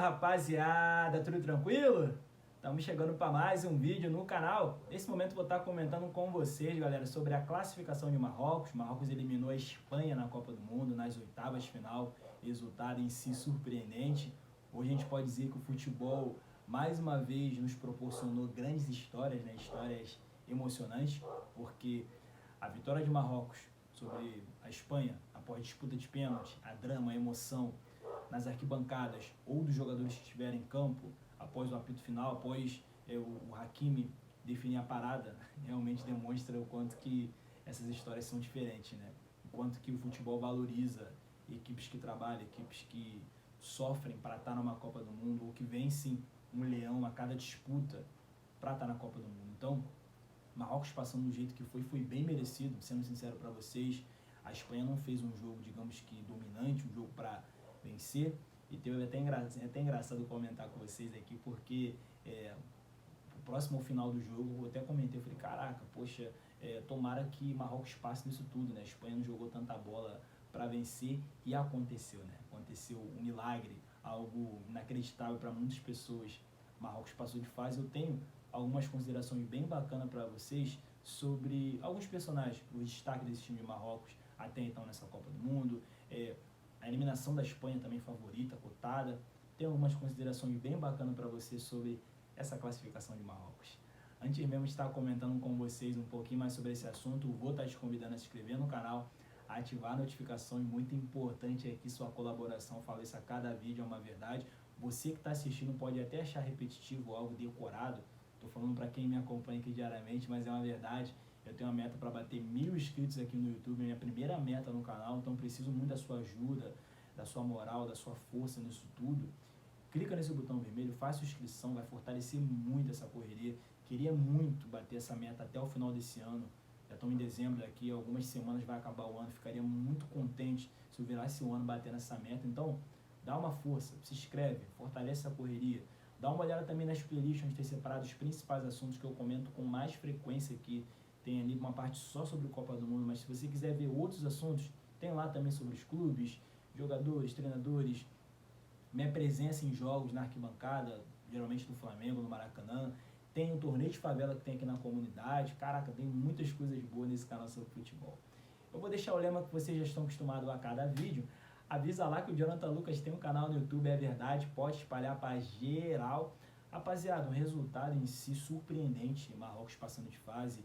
Rapaziada, tudo tranquilo? Estamos chegando para mais um vídeo no canal. Nesse momento vou estar comentando com vocês, galera, sobre a classificação de Marrocos. Marrocos eliminou a Espanha na Copa do Mundo, nas oitavas de final. Resultado em si surpreendente. Hoje a gente pode dizer que o futebol, mais uma vez, nos proporcionou grandes histórias, né? Histórias emocionantes, porque a vitória de Marrocos sobre a Espanha, após disputa de pênalti, a drama, a emoção nas arquibancadas ou dos jogadores que estiverem em campo, após o apito final, após o Hakimi definir a parada, realmente demonstra o quanto que essas histórias são diferentes, né? O quanto que o futebol valoriza equipes que trabalham, equipes que sofrem para estar numa Copa do Mundo, ou que vencem um leão a cada disputa para estar na Copa do Mundo. Então, Marrocos passando do jeito que foi bem merecido, sendo sincero para vocês. A Espanha não fez um jogo, digamos que dominante, um jogo para vencer, e teve até engraçado comentar com vocês aqui, porque o próximo final do jogo, eu até comentei, eu falei, caraca, poxa, tomara que Marrocos passe nisso tudo, né? A Espanha não jogou tanta bola para vencer, e aconteceu, né? Aconteceu um milagre, algo inacreditável para muitas pessoas. Marrocos passou de fase. Eu tenho algumas considerações bem bacanas para vocês sobre alguns personagens, o destaque desse time de Marrocos até então nessa Copa do Mundo, a eliminação da Espanha também favorita, cotada. Tem algumas considerações bem bacanas para vocês sobre essa classificação de Marrocos. Antes mesmo de estar comentando com vocês um pouquinho mais sobre esse assunto, vou estar te convidando a se inscrever no canal, a ativar a notificação, e muito importante aqui sua colaboração. Eu falo isso a cada vídeo, é uma verdade. Você que está assistindo pode até achar repetitivo, algo decorado. Estou falando para quem me acompanha aqui diariamente, mas é uma verdade. Eu tenho uma meta para bater 1000 inscritos aqui no YouTube, minha primeira meta no canal, então preciso muito da sua ajuda, da sua moral, da sua força nisso tudo. Clica nesse botão vermelho, faça inscrição, vai fortalecer muito essa correria. Queria muito bater essa meta até o final desse ano. Já estamos em dezembro, daqui a algumas semanas vai acabar o ano. Ficaria muito contente se eu virasse o ano batendo essa meta. Então, dá uma força, se inscreve, fortalece essa correria. Dá uma olhada também nas playlists, onde tem separado os principais assuntos que eu comento com mais frequência aqui. Tem ali uma parte só sobre Copa do Mundo, mas se você quiser ver outros assuntos, tem lá também sobre os clubes, jogadores, treinadores, minha presença em jogos na arquibancada, geralmente do Flamengo, no Maracanã. Tem um torneio de favela que tem aqui na comunidade. Caraca, tem muitas coisas boas nesse canal sobre futebol. Eu vou deixar o lema que vocês já estão acostumados a cada vídeo. Avisa lá que o Jonathan Lucas tem um canal no YouTube, é verdade, pode espalhar para geral. Rapaziada, um resultado em si surpreendente, Marrocos passando de fase.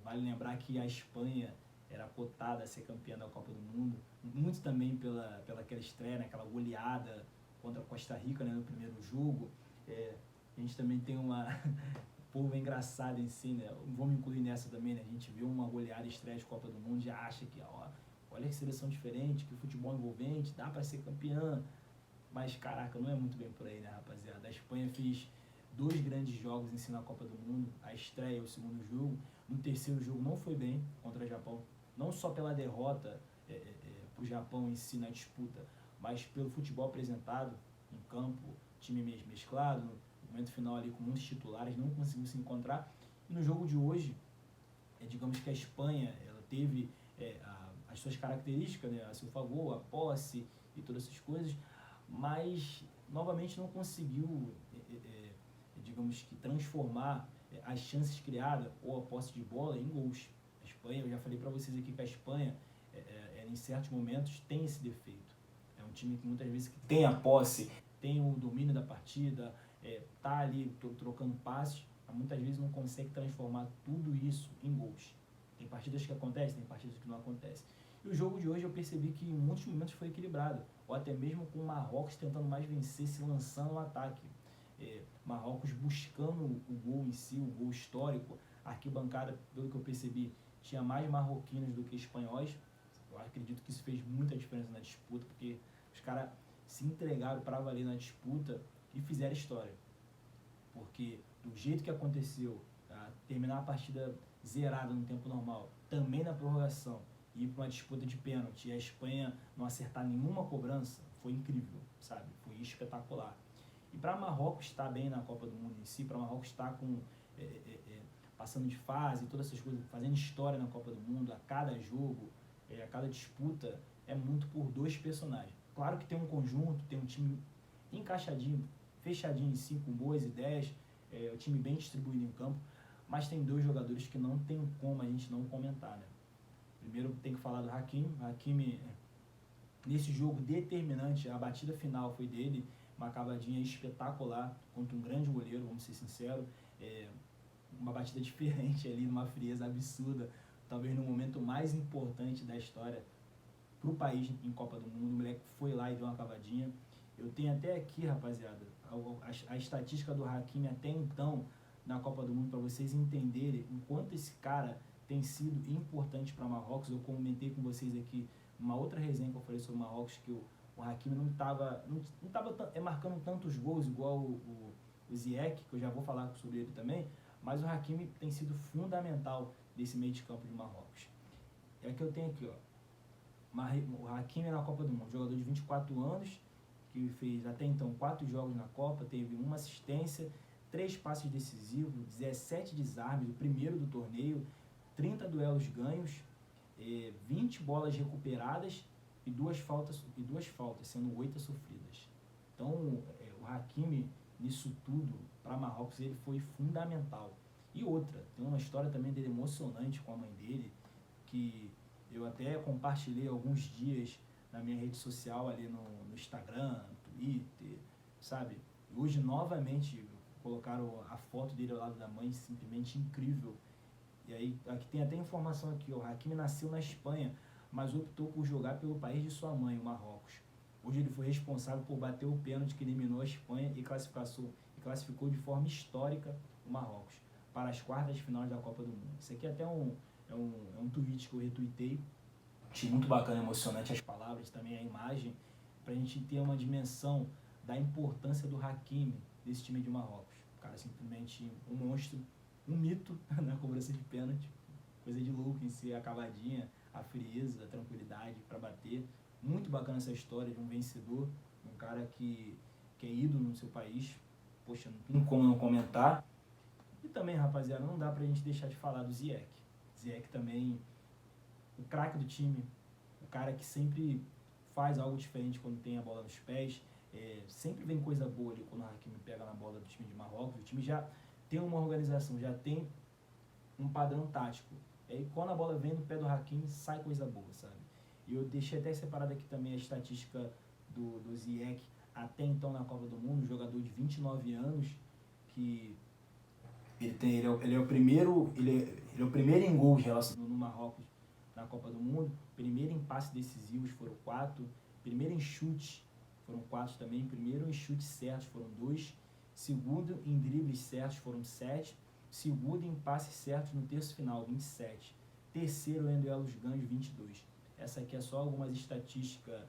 Vale lembrar que a Espanha era cotada a ser campeã da Copa do Mundo, muito também pela aquela estreia, né, aquela goleada contra a Costa Rica, né, no primeiro jogo. A gente também tem uma... o povo é engraçado em si, né? Vamos incluir nessa também, né? A gente viu uma goleada estreia de Copa do Mundo e já acha que, ó, olha que seleção diferente, que futebol envolvente, dá para ser campeã. Mas, caraca, não é muito bem por aí, né, rapaziada? A Espanha fez 2 grandes jogos em si na Copa do Mundo, a estreia e o segundo jogo. No terceiro jogo não foi bem contra o Japão, não só pela derrota para o Japão em si na disputa, mas pelo futebol apresentado em campo, time mesclado, no momento final ali com muitos titulares, não conseguiu se encontrar. E no jogo de hoje, digamos que a Espanha ela teve as suas características, né, a seu favor, a posse e todas essas coisas, mas novamente não conseguiu, digamos que, transformar as chances criadas ou a posse de bola em gols. A Espanha, eu já falei para vocês aqui que a Espanha, em certos momentos, tem esse defeito. É um time que muitas vezes tem a posse, tem o domínio da partida, tá ali trocando passes, mas muitas vezes não consegue transformar tudo isso em gols. Tem partidas que acontecem, tem partidas que não acontecem. E o jogo de hoje eu percebi que em muitos momentos foi equilibrado, ou até mesmo com o Marrocos tentando mais vencer, se lançando no ataque. Marrocos buscando o gol em si, o gol histórico. A arquibancada, pelo que eu percebi, tinha mais marroquinos do que espanhóis. Eu acredito que isso fez muita diferença na disputa, porque os caras se entregaram para valer na disputa e fizeram história. Porque do jeito que aconteceu, tá? Terminar a partida zerada no tempo normal, também na prorrogação, e ir para uma disputa de pênalti e a Espanha não acertar nenhuma cobrança, foi incrível, sabe? Foi espetacular. E para Marrocos estar bem na Copa do Mundo em si, para Marrocos estar com, passando de fase, todas essas coisas, fazendo história na Copa do Mundo, a cada jogo, a cada disputa, é muito por 2 personagens. Claro que tem um conjunto, tem um time encaixadinho, fechadinho em si, com boas ideias, o time bem distribuído em campo, mas tem dois jogadores que não tem como a gente não comentar, né? Primeiro tem que falar do Hakimi. Hakimi, nesse jogo determinante, a batida final foi dele, uma cavadinha espetacular contra um grande goleiro, vamos ser sinceros, uma batida diferente ali, numa frieza absurda, talvez no momento mais importante da história para o país em Copa do Mundo. O moleque foi lá e deu uma cavadinha. Eu tenho até aqui, rapaziada, a estatística do Hakimi até então na Copa do Mundo, para vocês entenderem o quanto esse cara tem sido importante para Marrocos. Eu comentei com vocês aqui uma outra resenha que eu falei sobre Marrocos, que o Hakimi não estava marcando tantos gols igual o Ziyech, que eu já vou falar sobre ele também, mas o Hakimi tem sido fundamental nesse meio de campo de Marrocos. É que eu tenho aqui, ó, o Hakimi na Copa do Mundo, jogador de 24 anos, que fez até então 4 jogos na Copa, teve uma assistência, 3 passes decisivos, 17 desarmes, o primeiro do torneio, 30 duelos ganhos, 20 bolas recuperadas e duas faltas, sendo 8 sofridas. Então, o Hakimi, nisso tudo, para Marrocos, ele foi fundamental. E outra, tem uma história também dele emocionante com a mãe dele, que eu até compartilhei alguns dias na minha rede social, ali no Instagram, no Twitter, sabe? E hoje, novamente, colocaram a foto dele ao lado da mãe, simplesmente incrível. E aí, aqui tem até informação aqui, ó, o Hakimi nasceu na Espanha, mas optou por jogar pelo país de sua mãe, o Marrocos. Hoje ele foi responsável por bater o pênalti que eliminou a Espanha e classificou de forma histórica o Marrocos para as quartas de final da Copa do Mundo. Isso aqui é até um tweet que eu retuitei. Achei muito bacana, emocionante as palavras, também a imagem, para a gente ter uma dimensão da importância do Hakimi desse time de Marrocos. O cara simplesmente um monstro, um mito na cobrança de pênalti, coisa de louco em si, a cavadinha, a frieza, a tranquilidade para bater. Muito bacana essa história de um vencedor, um cara que é ídolo no seu país. Poxa, não tem como não comentar. E também, rapaziada, não dá pra gente deixar de falar do Ziyech. Ziyech também, o craque do time, o cara que sempre faz algo diferente quando tem a bola nos pés. Sempre vem coisa boa ali quando o Hakimi pega na bola do time de Marrocos. O time já tem uma organização, já tem um padrão tático. E quando a bola vem no pé do Hakimi, sai coisa boa, sabe? E eu deixei até separado aqui também a estatística do Ziyech até então na Copa do Mundo, um jogador de 29 anos, que ele é o primeiro em gols relacionado no Marrocos na Copa do Mundo. Primeiro em passes decisivos foram 4, primeiro em chute foram 4 também, primeiro em chutes certos foram 2, segundo em dribles certos foram 7, segundo em passes certos no terço final, 27, terceiro em duelos ganhos, 22. Essa aqui é só algumas estatísticas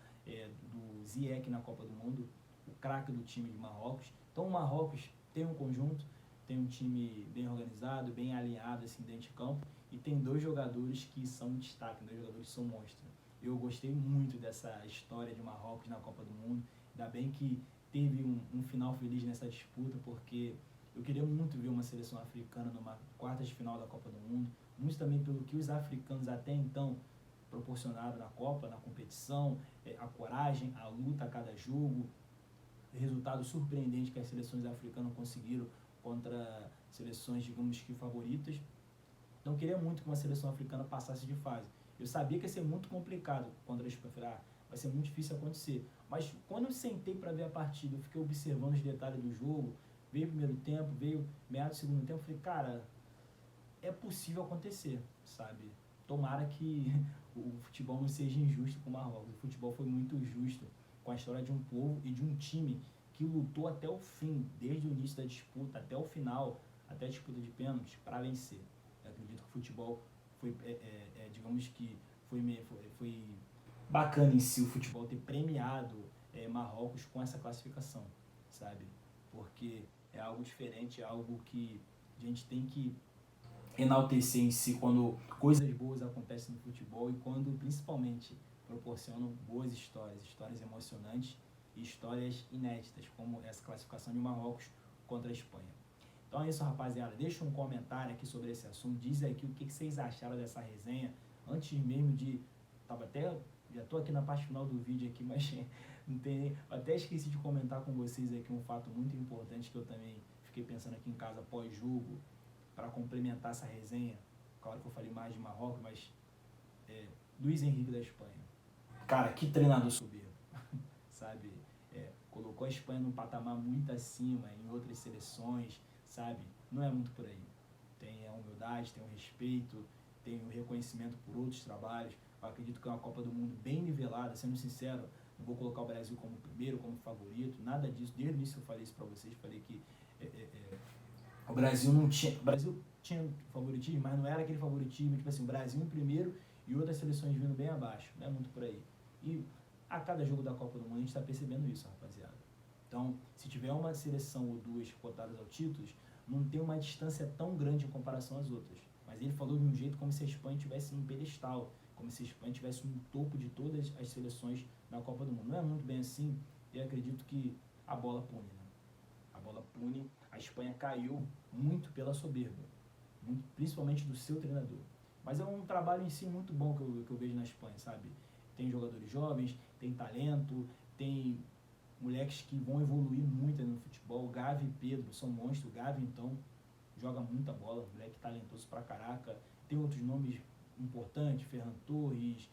do Ziyech na Copa do Mundo, o craque do time de Marrocos. Então o Marrocos tem um conjunto, tem um time bem organizado, bem alinhado assim dentro de campo, e tem 2 jogadores que são destaque, 2 jogadores que são monstros. Eu gostei muito dessa história de Marrocos na Copa do Mundo, ainda bem que teve um final feliz nessa disputa, porque eu queria muito ver uma seleção africana numa quartas de final da Copa do Mundo, muito também pelo que os africanos até então proporcionaram na Copa, na competição, a coragem, a luta a cada jogo, resultado surpreendente que as seleções africanas conseguiram contra seleções, digamos que favoritas. Então eu queria muito que uma seleção africana passasse de fase. Eu sabia que ia ser muito complicado contra a Espanha, vai ser muito difícil acontecer. Mas quando eu sentei para ver a partida, eu fiquei observando os detalhes do jogo, veio o primeiro tempo, veio meados do segundo tempo, eu falei, cara, é possível acontecer, sabe? Tomara que o futebol não seja injusto com o Marrocos. O futebol foi muito justo com a história de um povo e de um time que lutou até o fim, desde o início da disputa até o final, até a disputa de pênaltis, para vencer. Eu acredito que o futebol foi, digamos que foi bacana em si o futebol ter premiado Marrocos com essa classificação, sabe? Porque é algo diferente, é algo que a gente tem que enaltecer em si quando coisas boas acontecem no futebol e quando, principalmente, proporcionam boas histórias, histórias emocionantes e histórias inéditas, como essa classificação de Marrocos contra a Espanha. Então é isso, rapaziada. Deixa um comentário aqui sobre esse assunto. Diz aqui o que vocês acharam dessa resenha. Antes mesmo de já tô aqui na parte final do vídeo aqui, mas não tem, até esqueci de comentar com vocês aqui um fato muito importante que eu também fiquei pensando aqui em casa pós-jogo, para complementar essa resenha. Claro que eu falei mais de Marrocos, mas Luiz Henrique da Espanha. Cara, que treinador soberbo, sabe? Colocou a Espanha num patamar muito acima em outras seleções, sabe? Não é muito por aí. Tem a humildade, tem o respeito, tem o reconhecimento por outros trabalhos. Eu acredito que é uma Copa do Mundo bem nivelada, sendo sincero, não vou colocar o Brasil como primeiro, como favorito, nada disso. Desde o início eu falei isso para vocês, falei que o Brasil não tinha... O Brasil tinha favoritismo, mas não era aquele favoritismo, tipo assim, o Brasil em primeiro e outras seleções vindo bem abaixo, não é muito por aí. E a cada jogo da Copa do Mundo a gente está percebendo isso, rapaziada. Então, se tiver uma seleção ou duas cotadas ao título, não tem uma distância tão grande em comparação às outras. Mas ele falou de um jeito como se a Espanha tivesse um pedestal, como se a Espanha tivesse um topo de todas as seleções na Copa do Mundo. Não é muito bem assim, e acredito que a bola pune, né? A bola pune, a Espanha caiu muito pela soberba, principalmente do seu treinador. Mas é um trabalho em si muito bom que eu vejo na Espanha, sabe? Tem jogadores jovens, tem talento, tem moleques que vão evoluir muito no futebol. Gavi e Pedro são monstros. Gavi, então, joga muita bola, moleque talentoso pra caraca. Tem outros nomes importantes, Ferran Torres.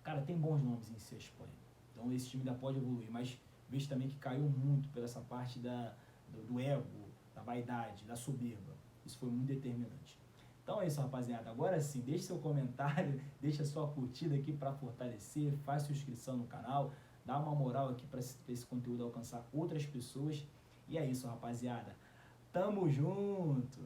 Cara, tem bons nomes em si a Espanha. Então esse time ainda pode evoluir, mas vejo também que caiu muito por essa parte do ego, da vaidade, da soberba. Isso foi muito determinante. Então é isso, rapaziada. Agora sim, deixe seu comentário, deixa sua curtida aqui para fortalecer, faz sua inscrição no canal, dá uma moral aqui para esse conteúdo alcançar outras pessoas. E é isso, rapaziada. Tamo junto!